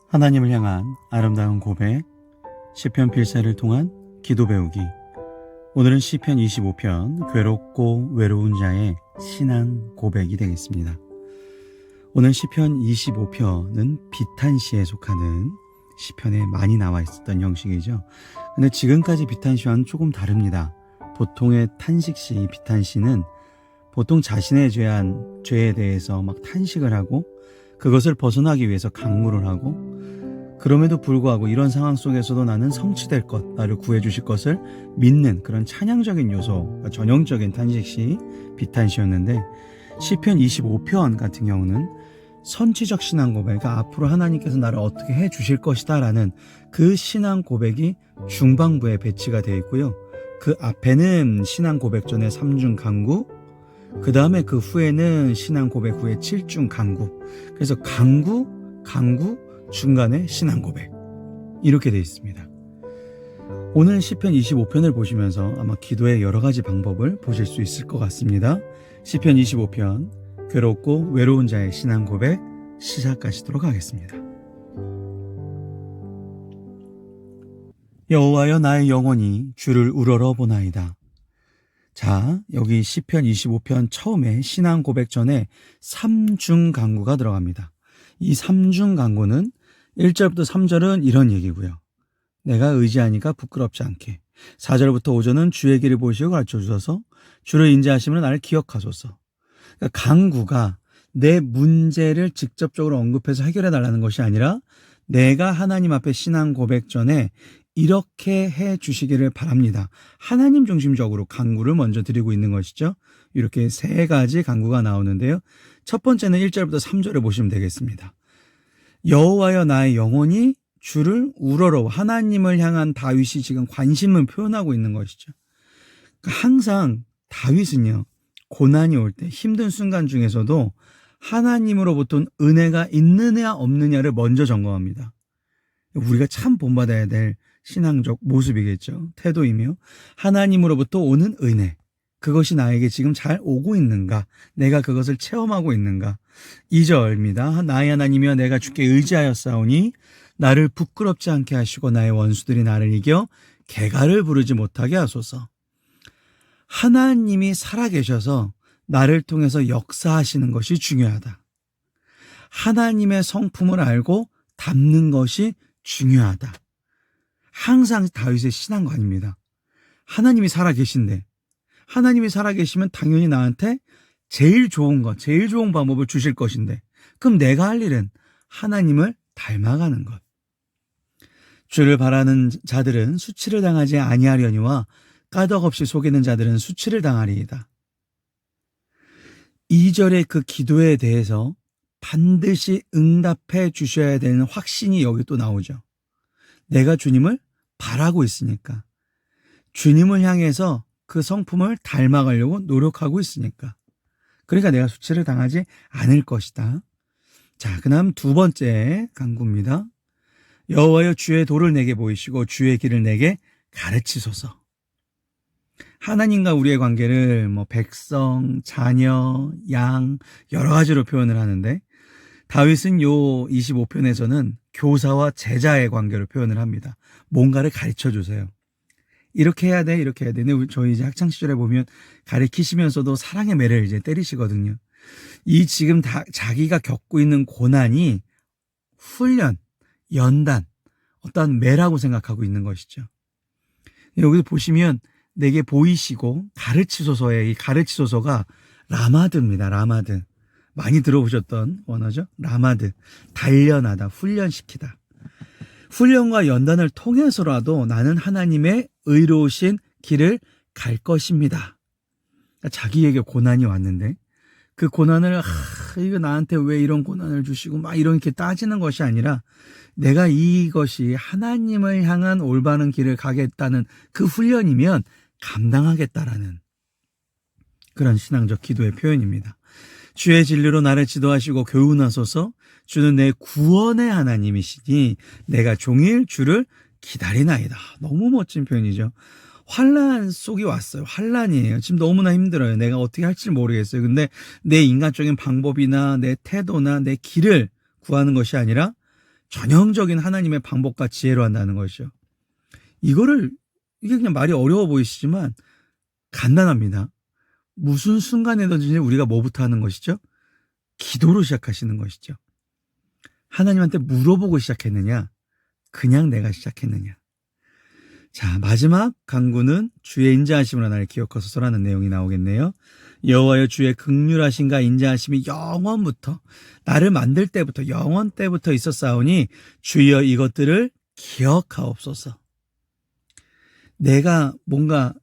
하나님을 향한 아름다운 고백, 시편 필사를 통한 기도 배우기. 오늘은 시편 25편 괴롭고 외로운 자의 신앙 고백이 되겠습니다. 오늘 시편 25편은 비탄시에 속하는 시편에 많이 나와 있었던 형식이죠. 근데 지금까지 비탄시와는 조금 다릅니다. 보통의 탄식시 비탄시는 보통 자신의 죄에 대해서 막 탄식을 하고 그것을 벗어나기 위해서 강구를 하고, 그럼에도 불구하고 이런 상황 속에서도 나는 성취될 것, 나를 구해주실 것을 믿는 그런 찬양적인 요소, 전형적인 탄식시 비탄시였는데, 시편 25편 같은 경우는 선취적 신앙 고백, 그러니까 앞으로 하나님께서 나를 어떻게 해주실 것이다 라는 그 신앙 고백이 중반부에 배치가 되어 있고요. 그 앞에는 신앙 고백 전에 3중 강구, 그 다음에 그 후에는 신앙 고백 후에 7중 강구. 그래서 강구, 중간에 신앙 고백. 이렇게 되어 있습니다. 오늘 시편 25편을 보시면서 아마 기도의 여러 가지 방법을 보실 수 있을 것 같습니다. 시편 25편, 괴롭고 외로운 자의 신앙 고백 시작하시도록 하겠습니다. 여호와여, 나의 영혼이 주를 우러러 보나이다. 자, 여기 시편 25편 처음에 신앙 고백 전에 3중 강구가 들어갑니다. 이 3중 강구는 1절부터 3절은 이런 얘기고요. 내가 의지하니까 부끄럽지 않게. 4절부터 5절은 주의 길을 보시고 가르쳐 주셔서 주를 인자하시면 나를 기억하소서. 그러니까 강구가 내 문제를 직접적으로 언급해서 해결해 달라는 것이 아니라 내가 하나님 앞에 신앙 고백 전에 이렇게 해 주시기를 바랍니다. 하나님 중심적으로 강구를 먼저 드리고 있는 것이죠. 이렇게 세 가지 강구가 나오는데요. 첫 번째는 1절부터 3절을 보시면 되겠습니다. 여호와여, 나의 영혼이 주를 우러러. 하나님을 향한 다윗이 지금 관심을 표현하고 있는 것이죠. 그러니까 항상 다윗은요, 고난이 올 때, 힘든 순간 중에서도 하나님으로부터 은혜가 있느냐 없느냐를 먼저 점검합니다. 우리가 참 본받아야 될 신앙적 모습이겠죠. 태도이며 하나님으로부터 오는 은혜, 그것이 나에게 지금 잘 오고 있는가, 내가 그것을 체험하고 있는가. 2절입니다. 나의 하나님이여, 내가 주께 의지하였사오니 나를 부끄럽지 않게 하시고 나의 원수들이 나를 이겨 개가를 부르지 못하게 하소서. 하나님이 살아계셔서 나를 통해서 역사하시는 것이 중요하다. 하나님의 성품을 알고 담는 것이 중요하다. 항상 다윗의 신앙관입니다. 하나님이 살아계신데, 하나님이 살아계시면 당연히 나한테 제일 좋은 것, 제일 좋은 방법을 주실 것인데, 그럼 내가 할 일은 하나님을 닮아가는 것. 주를 바라는 자들은 수치를 당하지 아니하려니와 까덕없이 속이는 자들은 수치를 당하리이다. 2절의 그 기도에 대해서 반드시 응답해 주셔야 되는 확신이 여기 또 나오죠. 내가 주님을 바라고 있으니까, 주님을 향해서 그 성품을 닮아가려고 노력하고 있으니까, 그러니까 내가 수치를 당하지 않을 것이다. 자, 그 다음 두 번째 강구입니다. 여호와여, 주의 도를 내게 보이시고 주의 길을 내게 가르치소서. 하나님과 우리의 관계를 백성, 자녀, 양 여러 가지로 표현을 하는데, 다윗은 요 25편에서는 교사와 제자의 관계로 표현을 합니다. 뭔가를 가르쳐 주세요. 이렇게 해야 돼, 이렇게 해야 돼. 근데 저희 이제 학창 시절에 보면 가르치시면서도 사랑의 매를 이제 때리시거든요. 이 지금 자기가 겪고 있는 고난이 훈련, 연단, 어떤 매라고 생각하고 있는 것이죠. 여기서 보시면 내게 보이시고 가르치소서의 이 가르치소서가 라마드입니다. 라마드. 많이 들어보셨던 원어죠. 라마드. 단련하다, 훈련시키다. 훈련과 연단을 통해서라도 나는 하나님의 의로우신 길을 갈 것입니다. 자기에게 고난이 왔는데 그 고난을 이거 나한테 왜 이런 고난을 주시고 막 이렇게 따지는 것이 아니라 내가 이것이 하나님을 향한 올바른 길을 가겠다는 그 훈련이면 감당하겠다라는 그런 신앙적 기도의 표현입니다. 주의 진리로 나를 지도하시고 교훈하소서. 주는 내 구원의 하나님이시니 내가 종일 주를 기다리나이다. 너무 멋진 표현이죠. 환난 속이 왔어요. 환난이에요. 지금 너무나 힘들어요. 내가 어떻게 할지 모르겠어요. 근데 내 인간적인 방법이나 내 태도나 내 길을 구하는 것이 아니라 전형적인 하나님의 방법과 지혜로 한다는 것이죠. 이게 그냥 말이 어려워 보이시지만 간단합니다. 무슨 순간에든지 우리가 뭐부터 하는 것이죠? 기도로 시작하시는 것이죠. 하나님한테 물어보고 시작했느냐? 그냥 내가 시작했느냐? 자, 마지막 강구는 주의 인자하심으로 나를 기억하소서라는 내용이 나오겠네요. 여호와여 주의 긍휼하심과 인자하심이 영원부터 나를 만들 때부터 영원 때부터 있었사오니 주여 이것들을 기억하옵소서. 내가 뭔가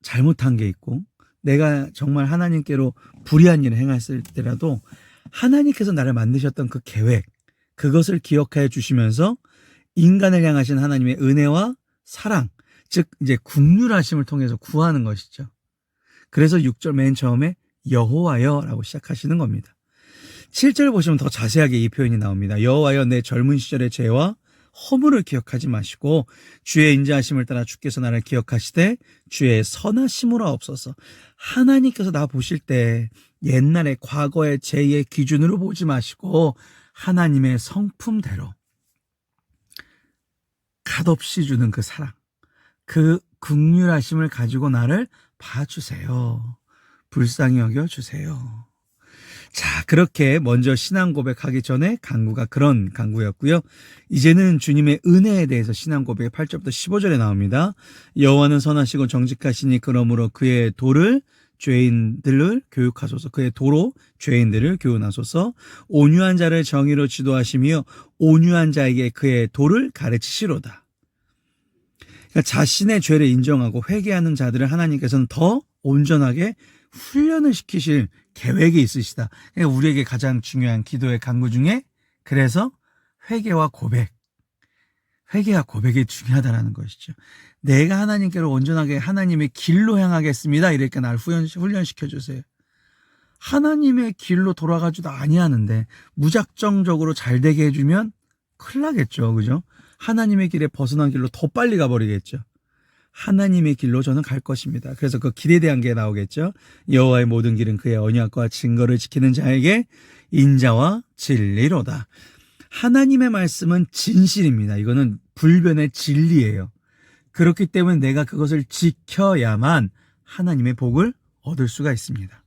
잘못한 게 있고 내가 정말 하나님께로 불의한 일을 행했을 때라도 하나님께서 나를 만드셨던 그 계획, 그것을 기억하여 주시면서 인간을 향하신 하나님의 은혜와 사랑, 즉 이제 긍휼하심을 통해서 구하는 것이죠. 그래서 6절 맨 처음에 여호와여라고 시작하시는 겁니다. 7절 보시면 더 자세하게 이 표현이 나옵니다. 여호와여 내 젊은 시절의 죄와 허물을 기억하지 마시고 주의 인자하심을 따라 주께서 나를 기억하시되 주의 선하심으로 하옵소서. 하나님께서 나 보실 때 옛날에 과거의 죄의 기준으로 보지 마시고 하나님의 성품대로 값없이 주는 그 사랑, 그 긍휼하심을 가지고 나를 봐주세요. 불쌍히 여겨주세요. 자, 그렇게 먼저 신앙 고백하기 전에 강구가 그런 강구였고요. 이제는 주님의 은혜에 대해서 신앙 고백의 8절부터 15절에 나옵니다. 여호와는 선하시고 정직하시니 그러므로 그의 도를 죄인들을 교육하소서. 그의 도로 죄인들을 교훈하소서. 온유한 자를 정의로 지도하시며 온유한 자에게 그의 도를 가르치시로다. 그러니까 자신의 죄를 인정하고 회개하는 자들을 하나님께서는 더 온전하게 훈련을 시키실 계획이 있으시다. 그러니까 우리에게 가장 중요한 기도의 강구 중에 그래서 회개와 고백이 중요하다는 것이죠. 내가 하나님께로 온전하게 하나님의 길로 향하겠습니다. 이렇게 날 훈련시켜 주세요. 하나님의 길로 돌아가지도 아니하는데 무작정적으로 잘 되게 해주면 큰일 나겠죠. 그죠? 하나님의 길에 벗어난 길로 더 빨리 가버리겠죠. 하나님의 길로 저는 갈 것입니다. 그래서 그 길에 대한 게 나오겠죠. 여호와의 모든 길은 그의 언약과 증거를 지키는 자에게 인자와 진리로다. 하나님의 말씀은 진실입니다. 이거는 불변의 진리예요. 그렇기 때문에 내가 그것을 지켜야만 하나님의 복을 얻을 수가 있습니다.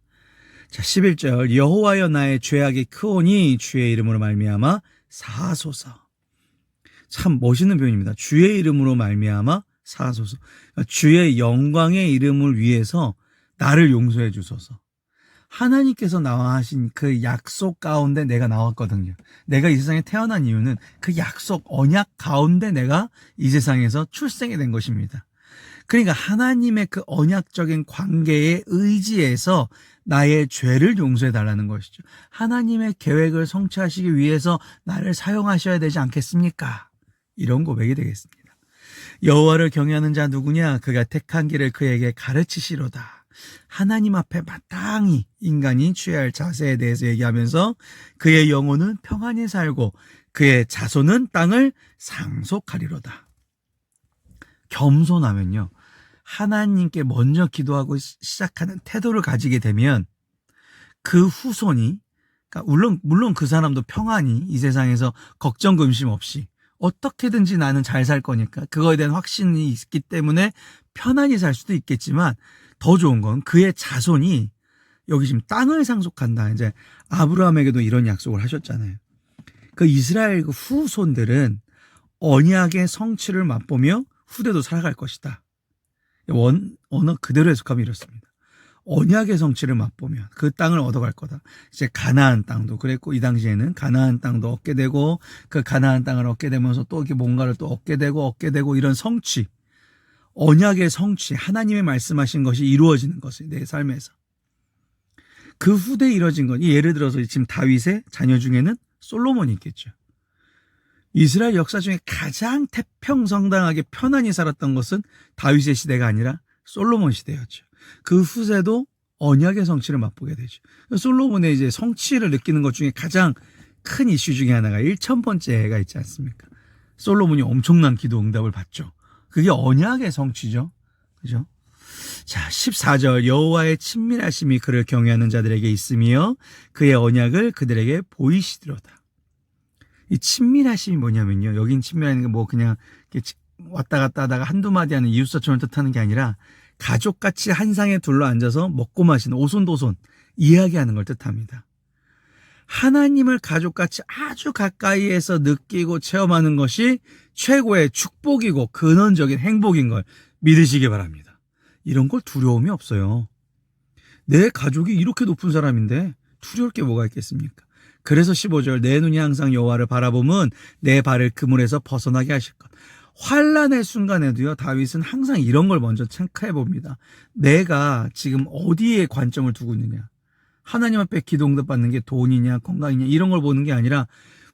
자, 11절 여호와여 나의 죄악이 크오니 주의 이름으로 말미암아 사하소서. 참 멋있는 표현입니다. 주의 이름으로 말미암아 사하소서. 그러니까 주의 영광의 이름을 위해서 나를 용서해 주소서. 하나님께서 나와 하신 그 약속 가운데 내가 나왔거든요. 내가 이 세상에 태어난 이유는 그 약속, 언약 가운데 내가 이 세상에서 출생이 된 것입니다. 그러니까 하나님의 그 언약적인 관계에 의지해서 나의 죄를 용서해 달라는 것이죠. 하나님의 계획을 성취하시기 위해서 나를 사용하셔야 되지 않겠습니까? 이런 고백이 되겠습니다. 여호와를 경외하는 자 누구냐? 그가 택한 길을 그에게 가르치시로다. 하나님 앞에 마땅히 인간이 취해야 할 자세에 대해서 얘기하면서 그의 영혼은 평안히 살고 그의 자손은 땅을 상속하리로다. 겸손하면요, 하나님께 먼저 기도하고 시작하는 태도를 가지게 되면 그 후손이, 그러니까 물론 그 사람도 평안히 이 세상에서 걱정 근심 없이 어떻게든지 나는 잘 살 거니까 그거에 대한 확신이 있기 때문에 편안히 살 수도 있겠지만 더 좋은 건 그의 자손이 여기 지금 땅을 상속한다. 이제 아브라함에게도 이런 약속을 하셨잖아요. 그 이스라엘 그 후손들은 언약의 성취를 맛보며 후대도 살아갈 것이다. 언어 그대로 해석하면 이렇습니다. 언약의 성취를 맛보면 그 땅을 얻어갈 거다. 이제 가나안 땅도 그랬고 이 당시에는 가나안 땅도 얻게 되고 그 가나안 땅을 얻게 되면서 또 이렇게 뭔가를 또 얻게 되고 이런 성취, 언약의 성취, 하나님의 말씀하신 것이 이루어지는 것이 내 삶에서. 그 후대에 이루어진 건 예를 들어서 지금 다윗의 자녀 중에는 솔로몬이 있겠죠. 이스라엘 역사 중에 가장 태평성당하게 편안히 살았던 것은 다윗의 시대가 아니라 솔로몬 시대였죠. 그 후세도 언약의 성취를 맛보게 되죠. 솔로몬의 이제 성취를 느끼는 것 중에 가장 큰 이슈 중에 하나가 1000번째가 있지 않습니까? 솔로몬이 엄청난 기도 응답을 받죠. 그게 언약의 성취죠. 그죠? 자, 14절 여호와의 친밀하심이 그를 경외하는 자들에게 있으며 그의 언약을 그들에게 보이시리로다. 이 친밀하심이 뭐냐면요. 여긴 친밀한 게 뭐 그냥 이렇게 왔다 갔다 하다가 한두 마디 하는 이웃사촌을 뜻하는 게 아니라 가족같이 한 상에 둘러앉아서 먹고 마시는 오손도손 이야기하는 걸 뜻합니다. 하나님을 가족같이 아주 가까이에서 느끼고 체험하는 것이 최고의 축복이고 근원적인 행복인 걸 믿으시기 바랍니다. 이런 걸 두려움이 없어요. 내 가족이 이렇게 높은 사람인데 두려울 게 뭐가 있겠습니까? 그래서 15절 내 눈이 항상 여호와를 바라보면 내 발을 그물에서 벗어나게 하실 것. 환난의 순간에도요, 다윗은 항상 이런 걸 먼저 체크해 봅니다. 내가 지금 어디에 관점을 두고 있느냐. 하나님 앞에 기도 응답받는 게 돈이냐 건강이냐 이런 걸 보는 게 아니라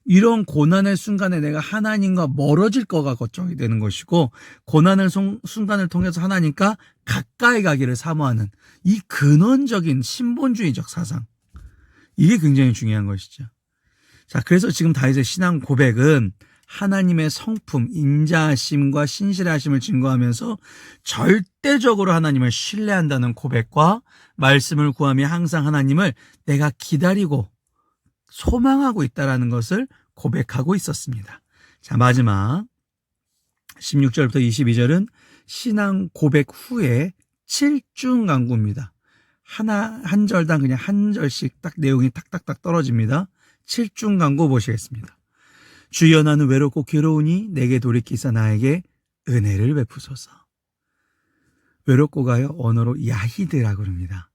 이런 고난의 순간에 내가 하나님과 멀어질 거가 걱정이 되는 것이고 고난의 순간을 통해서 하나님과 가까이 가기를 사모하는 이 근원적인 신본주의적 사상, 이게 굉장히 중요한 것이죠. 자, 그래서 지금 다윗의 신앙 고백은 하나님의 성품, 인자하심과 신실하심을 증거하면서 절대적으로 하나님을 신뢰한다는 고백과 말씀을 구하며 항상 하나님을 내가 기다리고 소망하고 있다는 것을 고백하고 있었습니다. 자, 마지막 16절부터 22절은 신앙 고백 후에 7중 강구입니다. 한 절당 그냥 한 절씩 딱 내용이 탁탁탁 떨어집니다. 7중 강구 보시겠습니다. 주여 나는 외롭고 괴로우니 내게 돌이키사 나에게 은혜를 베푸소서. 외롭고가요, 언어로 야히드라고 그럽니다.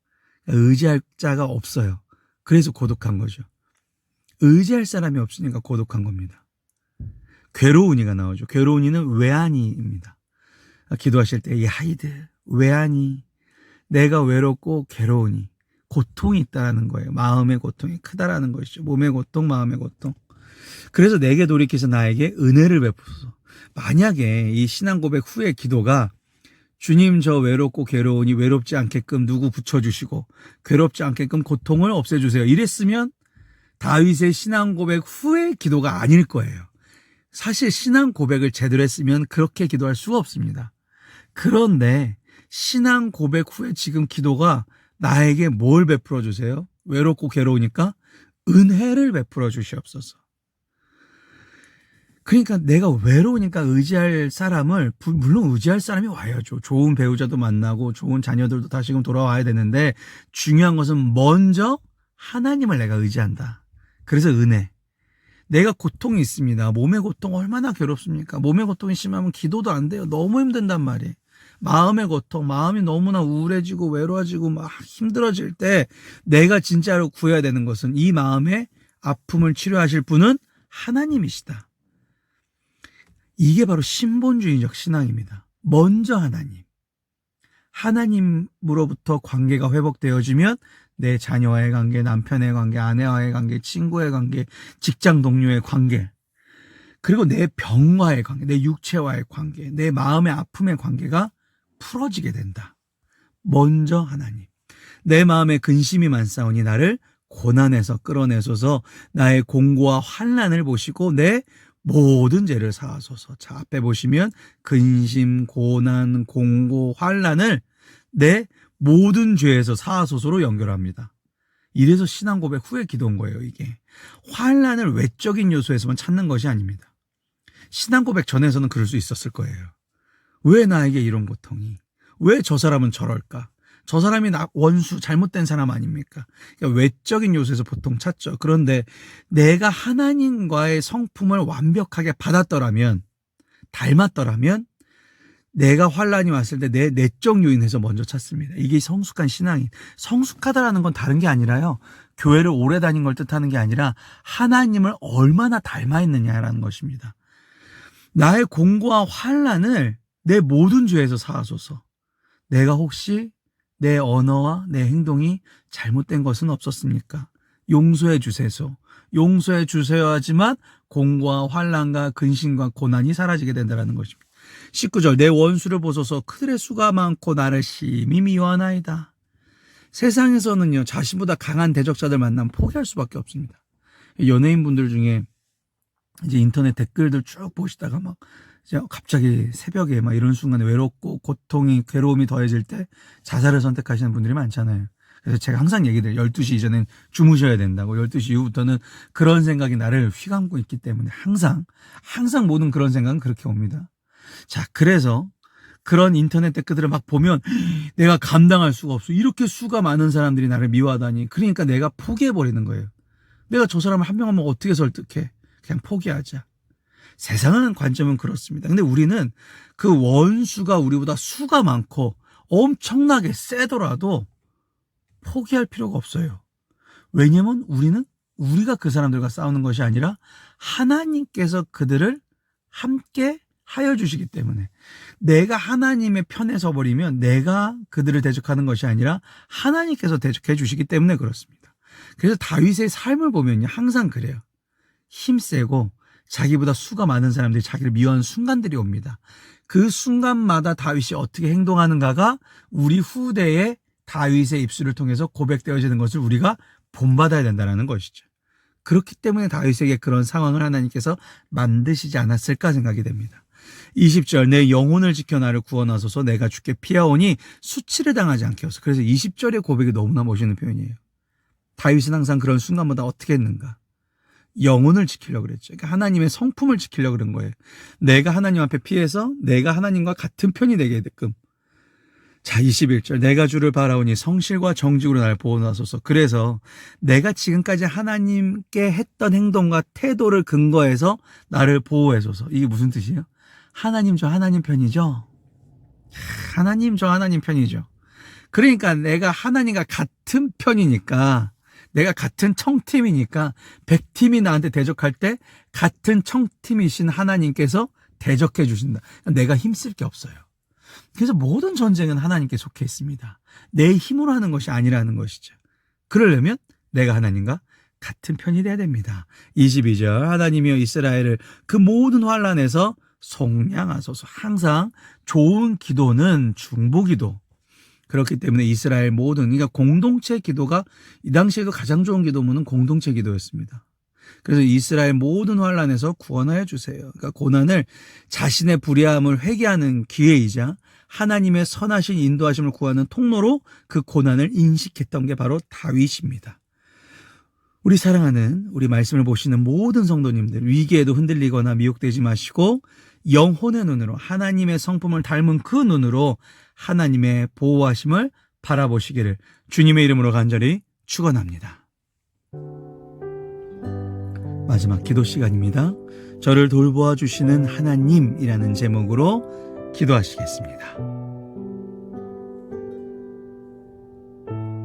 의지할 자가 없어요. 그래서 고독한 거죠. 의지할 사람이 없으니까 고독한 겁니다. 괴로우니가 나오죠. 괴로우니는 외아니입니다. 기도하실 때 야히드, 외아니, 내가 외롭고 괴로우니 고통이 있다는 거예요. 마음의 고통이 크다라는 것이죠. 몸의 고통, 마음의 고통. 그래서 내게 돌이켜서 나에게 은혜를 베푸소서. 만약에 이 신앙 고백 후의 기도가 주님 저 외롭고 괴로우니 외롭지 않게끔 누구 붙여주시고 괴롭지 않게끔 고통을 없애주세요, 이랬으면 다윗의 신앙 고백 후의 기도가 아닐 거예요. 사실 신앙 고백을 제대로 했으면 그렇게 기도할 수가 없습니다. 그런데 신앙 고백 후에 지금 기도가 나에게 뭘 베풀어 주세요? 외롭고 괴로우니까 은혜를 베풀어 주시옵소서. 그러니까 내가 외로우니까 의지할 사람을, 물론 의지할 사람이 와야죠. 좋은 배우자도 만나고 좋은 자녀들도 다시금 돌아와야 되는데 중요한 것은 먼저 하나님을 내가 의지한다. 그래서 은혜. 내가 고통이 있습니다. 몸의 고통 얼마나 괴롭습니까? 몸의 고통이 심하면 기도도 안 돼요. 너무 힘든단 말이에요. 마음의 고통, 마음이 너무나 우울해지고 외로워지고 막 힘들어질 때 내가 진짜로 구해야 되는 것은 이 마음의 아픔을 치료하실 분은 하나님이시다. 이게 바로 신본주의적 신앙입니다. 먼저 하나님. 하나님으로부터 관계가 회복되어지면 내 자녀와의 관계, 남편의 관계, 아내와의 관계, 친구의 관계, 직장 동료의 관계, 그리고 내 병과의 관계, 내 육체와의 관계, 내 마음의 아픔의 관계가 풀어지게 된다. 먼저 하나님. 내 마음에 근심이 많사오니 나를 고난에서 끌어내소서. 나의 공고와 환난을 보시고 내 모든 죄를 사하소서. 자, 앞에 보시면 근심, 고난, 공고, 환난을 내 모든 죄에서 사하소서로 연결합니다. 이래서 신앙 고백 후에 기도인 거예요, 이게. 환난을 외적인 요소에서만 찾는 것이 아닙니다. 신앙 고백 전에서는 그럴 수 있었을 거예요. 왜 나에게 이런 고통이? 왜 저 사람은 저럴까? 저 사람이 원수, 잘못된 사람 아닙니까? 그러니까 외적인 요소에서 보통 찾죠. 그런데 내가 하나님과의 성품을 완벽하게 받았더라면, 닮았더라면 내가 환난이 왔을 때 내 내적 요인에서 먼저 찾습니다. 이게 성숙한 신앙이. 성숙하다라는 건 다른 게 아니라요, 교회를 오래 다닌 걸 뜻하는 게 아니라 하나님을 얼마나 닮아 있느냐라는 것입니다. 나의 공고와 환난을 내 모든 죄에서 사하소서. 내가 혹시 내 언어와 내 행동이 잘못된 것은 없었습니까? 용서해 주세요. 용서해 주세요 하지만 공고와 환난과 근심과 고난이 사라지게 된다는 것입니다. 19절 내 원수를 보소서. 그들의 수가 많고 나를 심히 미워하나이다. 세상에서는요, 자신보다 강한 대적자들 만나면 포기할 수밖에 없습니다. 연예인분들 중에 이제 인터넷 댓글들 쭉 보시다가 막 이제 갑자기 새벽에 막 이런 순간에 외롭고 고통이, 괴로움이 더해질 때 자살을 선택하시는 분들이 많잖아요. 그래서 제가 항상 얘기드려요. 12시 이전엔 주무셔야 된다고. 12시 이후부터는 그런 생각이 나를 휘감고 있기 때문에 항상 모든 그런 생각은 그렇게 옵니다. 자, 그래서 그런 인터넷 댓글들을 막 보면 내가 감당할 수가 없어. 이렇게 수가 많은 사람들이 나를 미워하다니. 그러니까 내가 포기해버리는 거예요. 내가 저 사람을 한 명 한 명 어떻게 설득해. 그냥 포기하자. 세상은 관점은 그렇습니다. 근데 우리는 그 원수가 우리보다 수가 많고 엄청나게 세더라도 포기할 필요가 없어요. 왜냐면 우리가 그 사람들과 싸우는 것이 아니라 하나님께서 그들을 함께 하여 주시기 때문에, 내가 하나님의 편에 서버리면 내가 그들을 대적하는 것이 아니라 하나님께서 대적해 주시기 때문에 그렇습니다. 그래서 다윗의 삶을 보면 항상 그래요. 힘세고 자기보다 수가 많은 사람들이 자기를 미워하는 순간들이 옵니다. 그 순간마다 다윗이 어떻게 행동하는가가 우리 후대의 다윗의 입술을 통해서 고백되어지는 것을 우리가 본받아야 된다는 것이죠. 그렇기 때문에 다윗에게 그런 상황을 하나님께서 만드시지 않았을까 생각이 됩니다. 20절, 내 영혼을 지켜 나를 구원하소서, 내가 주께 피하오니 수치를 당하지 않게 하소서. 그래서 20절의 고백이 너무나 멋있는 표현이에요. 다윗은 항상 그런 순간마다 어떻게 했는가? 영혼을 지키려고 그랬죠. 그러니까 하나님의 성품을 지키려고 그런 거예요. 내가 하나님 앞에 피해서 내가 하나님과 같은 편이 되게끔. 자, 21절, 내가 주를 바라오니 성실과 정직으로 날 보호하소서. 그래서 내가 지금까지 하나님께 했던 행동과 태도를 근거해서 나를 보호해줘서. 이게 무슨 뜻이에요? 하나님 저 하나님 편이죠. 하나님 저 하나님 편이죠. 그러니까 내가 하나님과 같은 편이니까, 내가 같은 청팀이니까 100팀이 나한테 대적할 때 같은 청팀이신 하나님께서 대적해 주신다. 내가 힘쓸 게 없어요. 그래서 모든 전쟁은 하나님께 속해 있습니다. 내 힘으로 하는 것이 아니라는 것이죠. 그러려면 내가 하나님과 같은 편이 돼야 됩니다. 22절, 하나님이여 이스라엘을 그 모든 환난에서 속량하소서. 항상 좋은 기도는 중보기도. 그렇기 때문에 이스라엘 모든, 그러니까 공동체 기도가 이 당시에도 가장 좋은 기도문은 공동체 기도였습니다. 그래서 이스라엘 모든 환난에서 구원하여 주세요. 그러니까 고난을 자신의 불의함을 회개하는 기회이자 하나님의 선하신 인도하심을 구하는 통로로 그 고난을 인식했던 게 바로 다윗입니다. 우리 사랑하는, 우리 말씀을 보시는 모든 성도님들, 위기에도 흔들리거나 미혹되지 마시고 영혼의 눈으로, 하나님의 성품을 닮은 그 눈으로 하나님의 보호하심을 바라보시기를 주님의 이름으로 간절히 축원합니다. 마지막 기도 시간입니다. 저를 돌보아 주시는 하나님이라는 제목으로 기도하시겠습니다.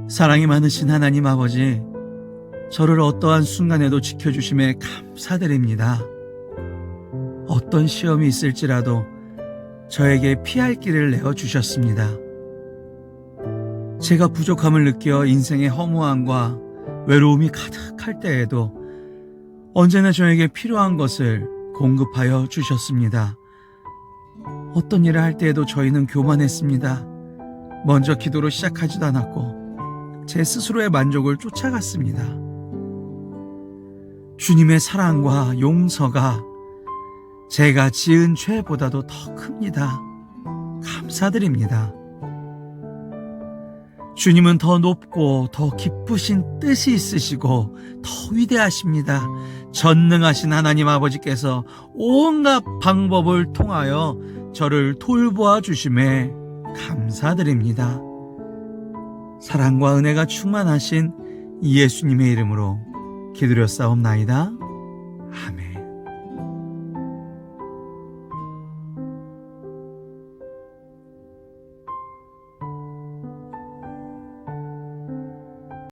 사랑이 많으신 하나님 아버지, 저를 어떠한 순간에도 지켜주심에 감사드립니다. 어떤 시험이 있을지라도 저에게 피할 길을 내어주셨습니다. 제가 부족함을 느껴 인생의 허무함과 외로움이 가득할 때에도 언제나 저에게 필요한 것을 공급하여 주셨습니다. 어떤 일을 할 때에도 저희는 교만했습니다. 먼저 기도로 시작하지도 않았고 제 스스로의 만족을 쫓아갔습니다. 주님의 사랑과 용서가 제가 지은 죄보다도 더 큽니다. 감사드립니다. 주님은 더 높고 더 기쁘신 뜻이 있으시고 더 위대하십니다. 전능하신 하나님 아버지께서 온갖 방법을 통하여 저를 돌보아 주심에 감사드립니다. 사랑과 은혜가 충만하신 예수님의 이름으로 기도드렸사옵나이다. 아멘.